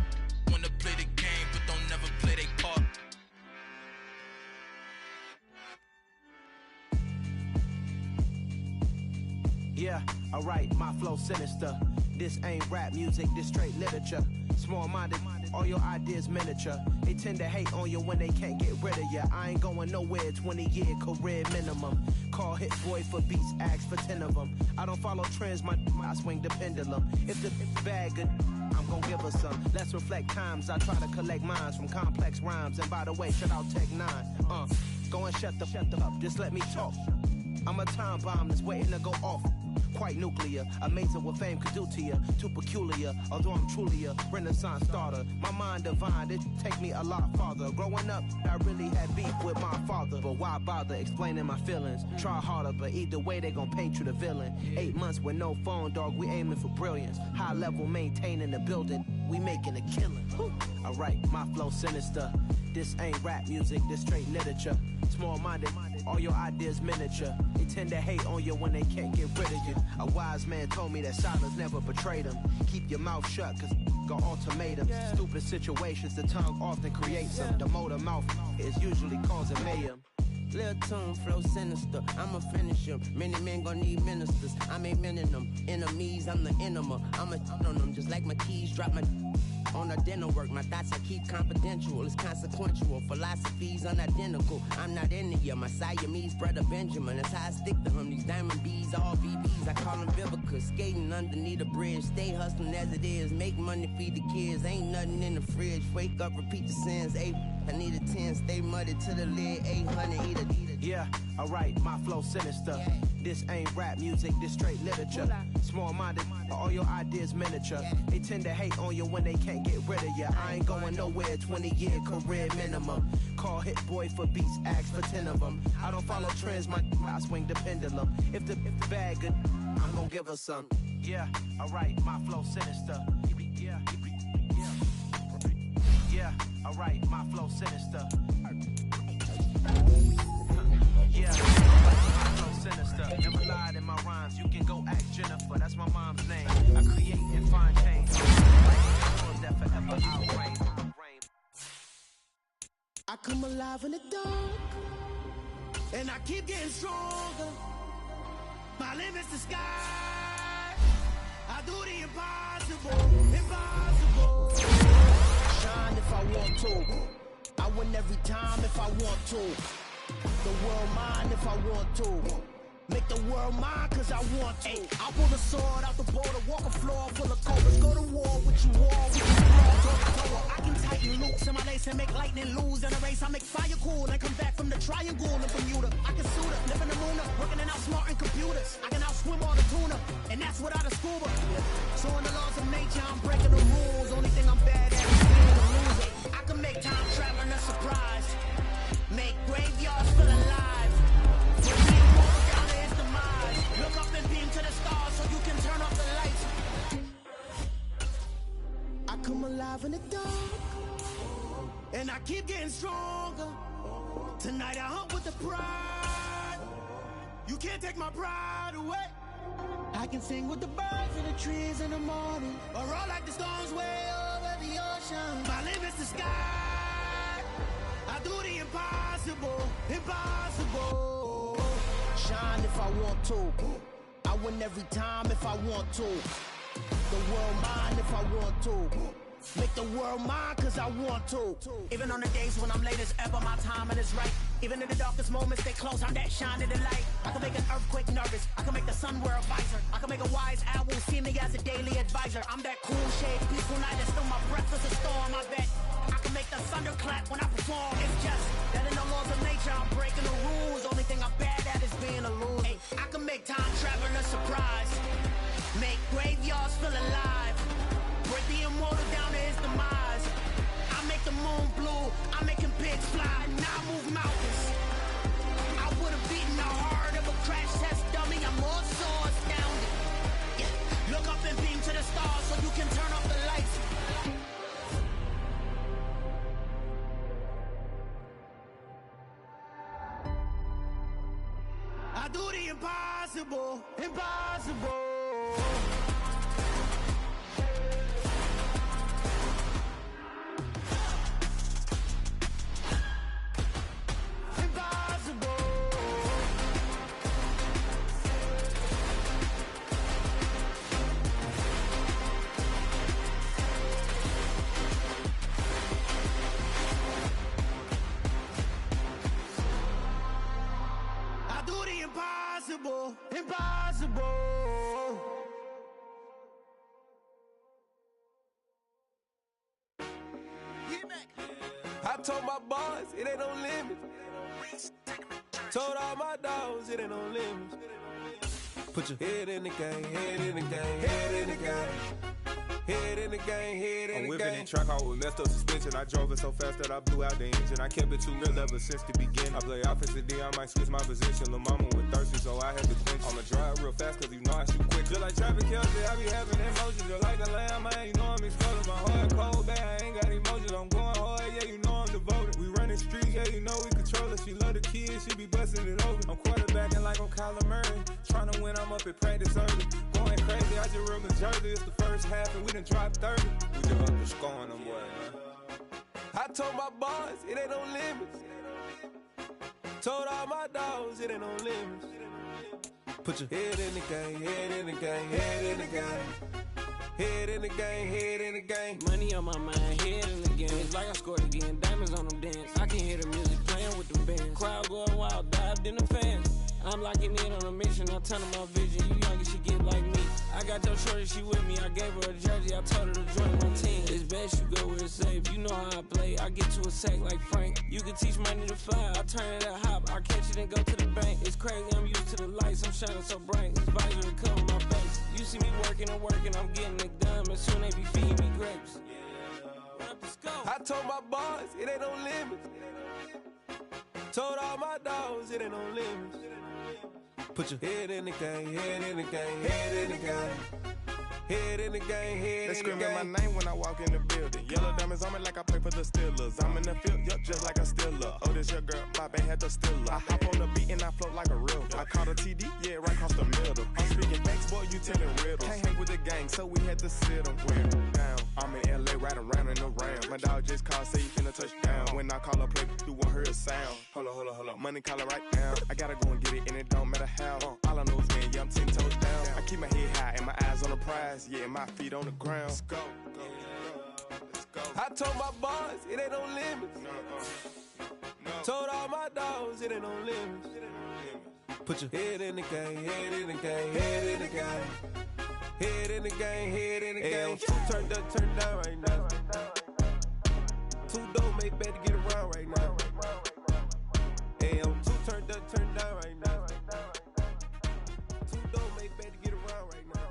wanna play the game, but don't never play their part. Yeah, alright, my flow sinister. This ain't rap music, this straight literature. Small-minded, all your ideas miniature. They tend to hate on you when they can't get rid of you. I ain't going nowhere, 20-year career minimum. Call Hit Boy for beats, ask for 10 of them. I don't follow trends, I swing the pendulum. If the bag good, I'm gon' give her some. Let's reflect times, I try to collect minds from complex rhymes. And by the way, shout out Tech 9. Go and shut the up, just let me talk. I'm a time bomb that's waiting to go off. Quite nuclear, amazing what fame could do to you. Too peculiar, although I'm truly a renaissance starter. My mind divine, it take me a lot farther. Growing up, I really had beef with my father. But why bother explaining my feelings? Try harder, but either way they gon' paint you the villain. 8 months with no phone, dog, we aiming for brilliance. High level maintaining the building, we making a killing. Alright, my flow sinister. This ain't rap music, this straight literature. Small-minded, all your ideas miniature. They tend to hate on you when they can't get rid of you. A wise man told me that silence never betrayed him. Keep your mouth shut, cause got ultimatums. Stupid situations, the tongue often creates them. The motor mouth is usually causing mayhem. Lil' tune, flow sinister, I'ma finish him. Many men gon' need ministers, I'm amening them. Enemies, I'm the enema, I'ma on them. Just like my keys, drop my On a dinner work, my thoughts I keep confidential. It's consequential. Philosophies unidentical. I'm not into you. My Siamese brother Benjamin. That's how I stick to him. These diamond bees, all VBs. I call them Vivica. Skating underneath a bridge. Stay hustling as it is. Make money, feed the kids. Ain't nothing in the fridge. Wake up, repeat the sins. I need a 10. Stay muddy to the lid. 800. Eat a. Yeah, alright, my flow sinister. This ain't rap music, this straight literature. Small-minded, all your ideas miniature. They tend to hate on you when they can't get rid of you. I ain't going nowhere, 20-year career minimum. Call Hit Boy for beats, ask for 10 of them. I don't follow trends, I swing the pendulum. If the bag good, I'm gonna give her some. Yeah, alright, my flow sinister. Yeah, alright, my flow sinister. Yeah, I'm so sinister. Never lied in my rhymes. You can go ask Jennifer. That's my mom's name. I create and find change. That forever I'll reign. I come alive in the dark, and I keep getting stronger. My limit's the sky. I do the impossible, impossible. Shine if I want to. I win every time if I want to. The world mine if I want to. Make the world mine cause I want to. I pull the sword out the border, walk a floor full of cobras. Go to war with you all, with you all. I can tighten loops in my lace and make lightning lose in a race. I make fire cool and come back from the triangle in Bermuda. I can suit up, live in the moon up, working and outsmarting computers. I can outswim all the tuna, and that's without a scuba. So in the laws of nature, I'm breaking the rules. Only thing I'm bad at is being a loser. I can make time traveling a surprise. Make graveyards feel alive. Put me immortal down to his demise. Look up and beam to the stars so you can turn off the lights. I come alive in the dark, and I keep getting stronger. Tonight I hunt with the pride. You can't take my pride away. I can sing with the birds and the trees in the morning, or roll like the storms way over the ocean. My limit's the sky. I do the impossible, impossible. Shine if I want to. I win every time if I want to. The world mine if I want to. Make the world mine cause I want to. Even on the days when I'm late as ever, my timing is right. Even in the darkest moments, stay close, I'm that shining the light. I can make an earthquake nervous, I can make the sun wear a visor. I can make a wise owl see me as a daily advisor. I'm that cool shade, peaceful night, and still my breath is a storm, I bet. I can make the thunder clap when I perform. It's just that in the laws of nature, I'm breaking the rules. Only thing I'm bad at is being a loser. Hey, I can make time traveling a surprise. Make graveyards feel alive. Break the immortal down to his demise. I make the moon blue. I'm making pigs fly. Now I move mountains. I would have beaten the heart of a crash test dummy. I'm more so astounded. Yeah. Look up and beam to the stars so you can turn off the lights. I do the impossible, impossible. Impossible, impossible. I told my boys it ain't no limits. Told all my dogs it ain't no limits. Put your head in the game, head in the game, head in the game. Head in the game, head in the game. I'm whipping in track, I was left up suspension. I drove it so fast that I blew out the engine. I kept it too real ever since the beginning. I play offensive D, I might switch my position. Lil' mama was thirsty, so I had to quench. I'ma drive real fast, cause you know I shoot quick. Just like traffic Kelsey, I be having emotions. Just like the lamb, man, you know I'm exploding. My heart cold, bad, I ain't got emotions. I'm going hard, yeah, you know I'm devoted. We running streets, yeah, you know we control it. She love the kids, she be busting it open. I'm quarterbacking like I'm Kyler Murray. Trying to win, I'm up at practice early. Going crazy, I just real the jersey. It's the first half and we done dropped 30. We just up to scoring them, boy, man. I told my boys, it ain't no limits. Told all my dogs, it ain't no limits. Put your head in the game, head in the game, head in the game. Head in the game, head in the game. Money on my mind, head in the game. It's like I scored again, diamonds on them dance. I can hear the music playing with them bands. Crowd going wild, dived in the fans. I'm locking in on a mission, I turn my vision. You young and she get like me. I got your shorty, she with me. I gave her a jersey, I told her to join my team. It's best you go where it's safe. You know how I play. I get to a sack like Frank. You can teach money to fly. I turn it at hop. I catch it and go to the bank. It's crazy, I'm used to the lights. I'm shining so bright. This visor to cover my face. You see me working and working. I'm getting it done. But soon they be feeding me grapes. I told my boys, it ain't no limits. Told all my dogs, it ain't no limits. Put your head in the game, head in the game, head in the game. Head in the game, head They in the game. screaming my name when I walk in the building. Yellow diamonds on me like I play for the Steelers. I'm in the field, yup, just like a Steeler. Oh, this your girl, my band had the Steeler. I hop on the beat and I float like a river. I caught a TD, yeah, right across the middle. I'm speaking facts, boy, you telling riddles. Can't hang with the gang, so we had to sit them down. I'm in LA, riding around in the Ram. My dog just called, say he finna touch down. When I call a play, you won't hear a sound. Hold up, money caller right now. I gotta go and get it, and it don't matter how. All I know is, man, yeah, I'm 10 toes down. I keep my head high and my eyes on the prize. Yeah, my feet on the ground. Let's go. I told my boys, it ain't no limits. Told all my dogs, it ain't no limits. Put your head in the game, head in the game, head in the game. Head in the game, head in the game. Two turned up, turned down right now. Two don't make bad to get around right now. Two turned up, turned down right now. Two don't make bad to get around right now.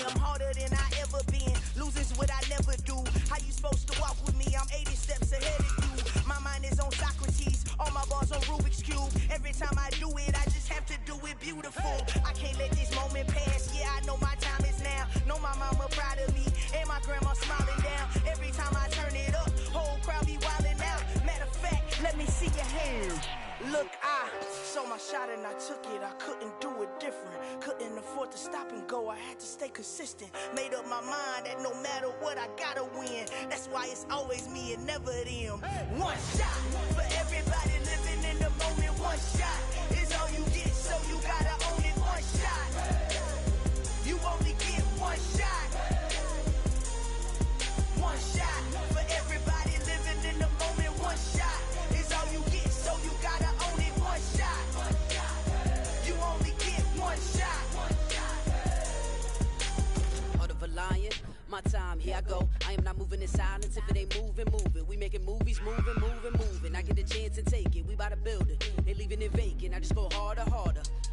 I'm harder than I ever been. Losing's what I never do. How you supposed to walk with me? I'm 80 steps ahead of you. My mind is on Socrates. All my bars on Rubik's Cube. Every time I do it, I just have to do it beautiful. I can't let this moment pass. Yeah, I know my time is now. Know my mama proud of me. And my grandma smiling down. Every time I turn it up, whole crowd be wildin' out. Matter of fact, let me see your hands. Look, I saw my shot and I took it. I couldn't do it different. Couldn't afford to stop and go. I had to stay consistent. Made up my mind that no matter what, I gotta win. That's why it's always me and never them. One shot for everybody living in the moment. One shot is all you get, so you gotta own it. One shot. You only get one shot. One shot for everybody living in the moment. One shot is all you get, so you gotta own it. One shot. You only get one shot. Heart of a lion, my time, here I go. I am not moving in silence. If it ain't moving, moving. We making movies, moving. I get a chance to take it. We bout to build it. They leaving it vacant. I just go harder.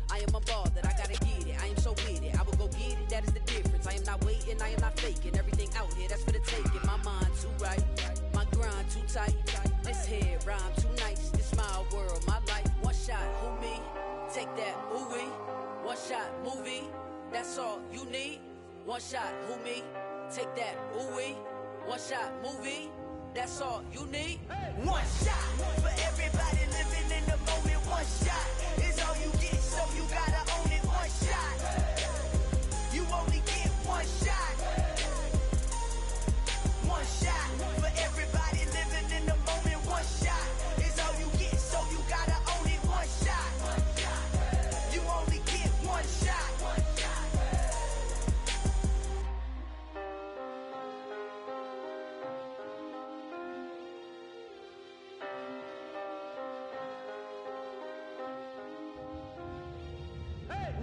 I am a ball that I gotta get it. I am so with it. I will go get it. That is the difference. I am not waiting. I am not faking. Everything out here, that's for the taking. My mind too right. My grind too tight. This head rhyme too nice. This my world, my life. One shot, who me? Take that, ooh wee. One shot, movie. That's all you need. One shot, who me? Take that, ooh wee. One shot, movie. That's all you need. One shot for everybody living in the moment. One shot is all you get, so you gotta own it. One shot. You only get one shot. One shot for everybody living in the moment. One shot is all you get, so you gotta own it. One shot. You only get one shot.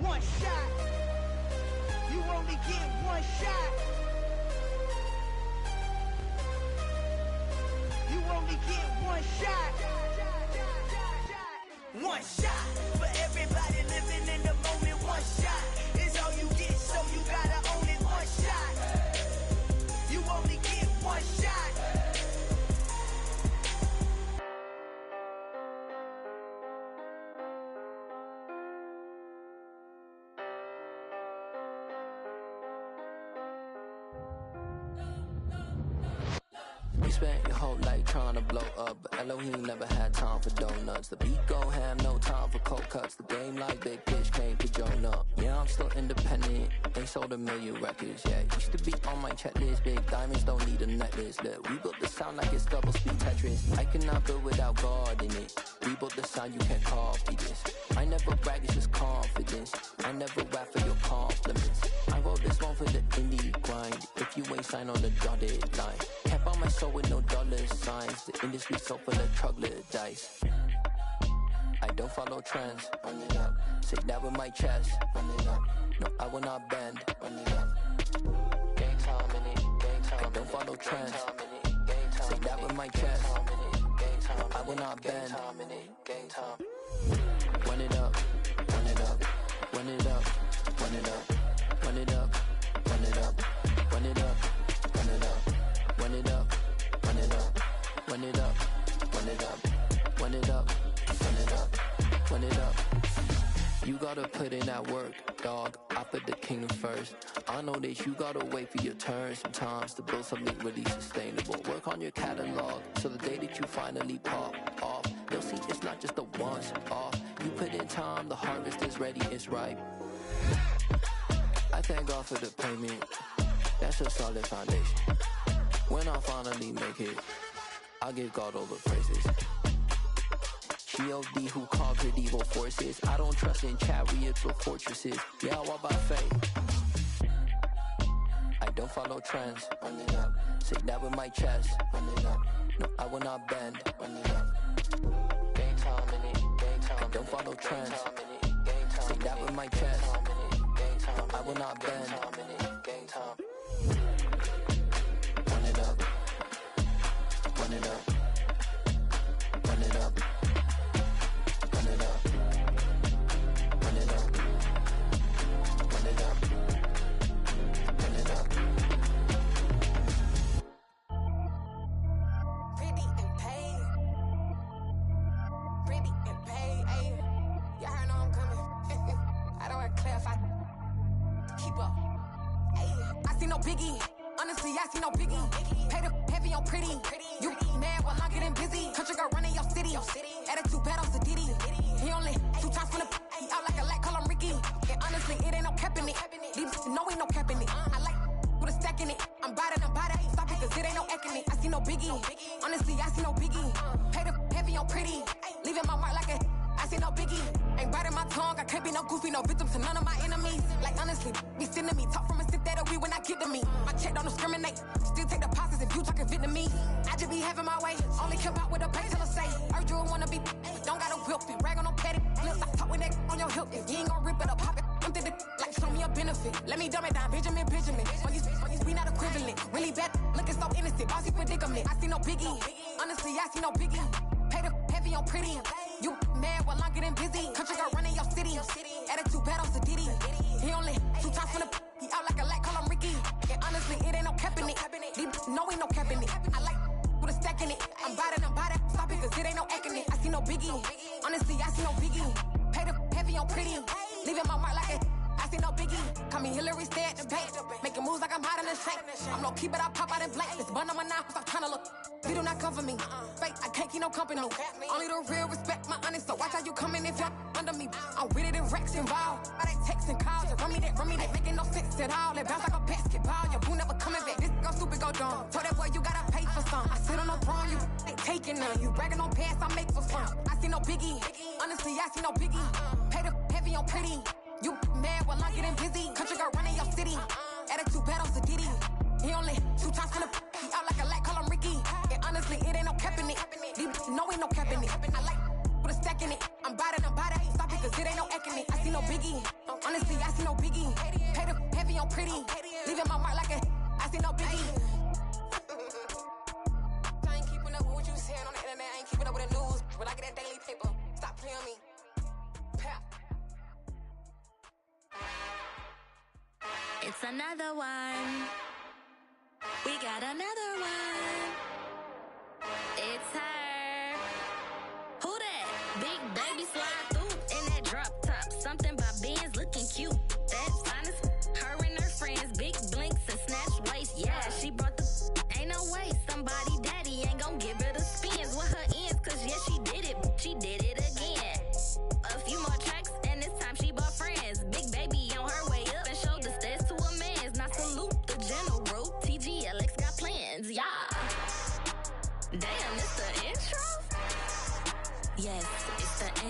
One shot. You only get one shot. You only get one shot. One shot for everybody living in the moment. One shot is all you get, so you gotta own it. One shot. You only get one shot. spent your whole life trying to blow up, but Elohim never had time for donuts. The beat go ham, no time for cold cuts. The game like Big Pitch came to join up. Yeah, I'm still independent, ain't sold a million records yet. Used to be on my checklist, big diamonds don't need a necklace. Look, we built the sound like it's double speed Tetris. I cannot build without God in it. We built the sound, you can't copy this. I never brag, it's just confidence. I never rap for your compliments. I wrote this one for the indie grind. If you ain't signed on the dotted line, can't buy my soul with no dollar signs. The industry so full of troglodytes. I don't follow trends. Run it up. Say that with my chest. Run it up. No, I will not bend. Run it up. Gang time in it. Gang time. I don't follow trends. Say that with my chest. No, I will not bend. Gang time. Run it up. Run it up. Run it up. Run it up. Run it up. Run it up. Run it up. Run it up. Run it up. Run it up. Run it up. Run it up. Run it up. Run it up. Run it up. You gotta put in that work, dog. I put the kingdom first. I know that you gotta wait for your turn sometimes to build something really sustainable. Work on your catalog so the day that you finally pop off, they'll see it's not just a once off. You put in time, the harvest is ready, it's ripe. I thank God for the payment. That's a solid foundation. When I finally make it, I give God all the praises. G.O.D. who conquered evil forces. I don't trust in chariots or fortresses. Yeah, I walk by faith. I don't follow trends. Run it up. Say that with my chest. Run it up. No, I will not bend. Run it up. Gang time in it. Gang time. I don't follow trends. Say that with my chest. No, I will not bend. Gang time. Run it up. Run it up. Run it up. Run it up. Run it up. Run it up. Run it up. Pretty and paid. Pretty and paid. Ayy. Y'all heard know I'm coming. I don't want to clarify. Keep up. Ayy. I see no biggie. Honestly, I see no biggie. Pay the heavy on pretty. You mad while I'm getting busy. Country girl running your city. Attitude bad on Sadiddy. He only 2 times from the he out like a lack, call him Ricky. And honestly, it ain't no cap in it. These know ain't no cap in it. I like with a stack in it. I'm about it. Stop it, cause it ain't no eck in it. I see no biggie. Honestly, I see no biggie. Pay the heavy on pretty. Leaving my mark like a I see no biggie. Ain't biting my tongue. I can't be no goofy, no victim to none of my enemies. Like honestly, be sending me talk from a sip that we when I get to me. My check don't discriminate. Still take deposits if you talking Vietnamese. I just be having my way. Only care about what the pay teller say. Urge you wanna be, don't gotta whip it. Rag on no petty. Flips, I talk with that on your hip. If you ain't gon' rip it up, pop it. I'm thinking like show me a benefit. Let me dumb it down, Benjamin. We not equivalent. Really bad, looking so innocent. Bossy predicament. I see no biggie. Honestly, I see no biggie. Pay the heavy on pretty. You mad while I'm getting busy. Country girl running your city. Attitude bad on Sadiddy. He only 2 times from the he out like a lack, call him Ricky. And honestly, it ain't no cap in it. These know ain't no cap in it. I like with a stack in it. I'm about it. Stop it, cause it ain't no eck in it. I see no biggie. Honestly, I see no biggie. Pay the heavy on pretty. Leaving my mark like a I see no biggie. Call me Hillary, stay at the bank. Making moves like I'm hot in the shank. I'm low key, but I pop out in blank. This bun on my knife, stop trying to look. They do not come for me. Fake, I can't keep no company. Only the real respect my honest. So watch how you coming if you're under me. I'm with it in Rex involved. I they text and calls. Run me that. Making no sense at all. It bounce like a basketball. Your boo never coming back. This go stupid, go dumb. Told that boy you gotta pay for some. I sit on no throne, you ain't taking none. You bragging on pants, I make for fun. I see no biggie. Honestly, I see no biggie. Pay the heavy on pretty. You mad while I'm getting busy. Country girl running your city. Attitude bad on Sadiddy. He only 2 times from the he out like a lack, call him Ricky. And honestly, it ain't no cap in it. These know ain't no cap in it. I like with a stack in it. I'm about it. Stop it, cause it ain't no eck in it. I see no biggie. Honestly, I see no biggie. Pay the heavy on pretty. Leaving my mark like a I see no biggie. I ain't keeping up with what you saying on the internet. I ain't keeping up with the news. But I get that daily paper. Stop playing on me. Pap. It's another one. We got another one. It's her. Who that? Big baby slide through in that drop top. Something by Benz looking cute. That's finest. Her and her friends, big blinks and snatch waist. Yeah, she brought the. Ain't no way somebody daddy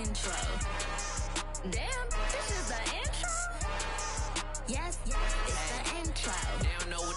intro. Damn, this is the intro? Yes, it's the intro. They don't know what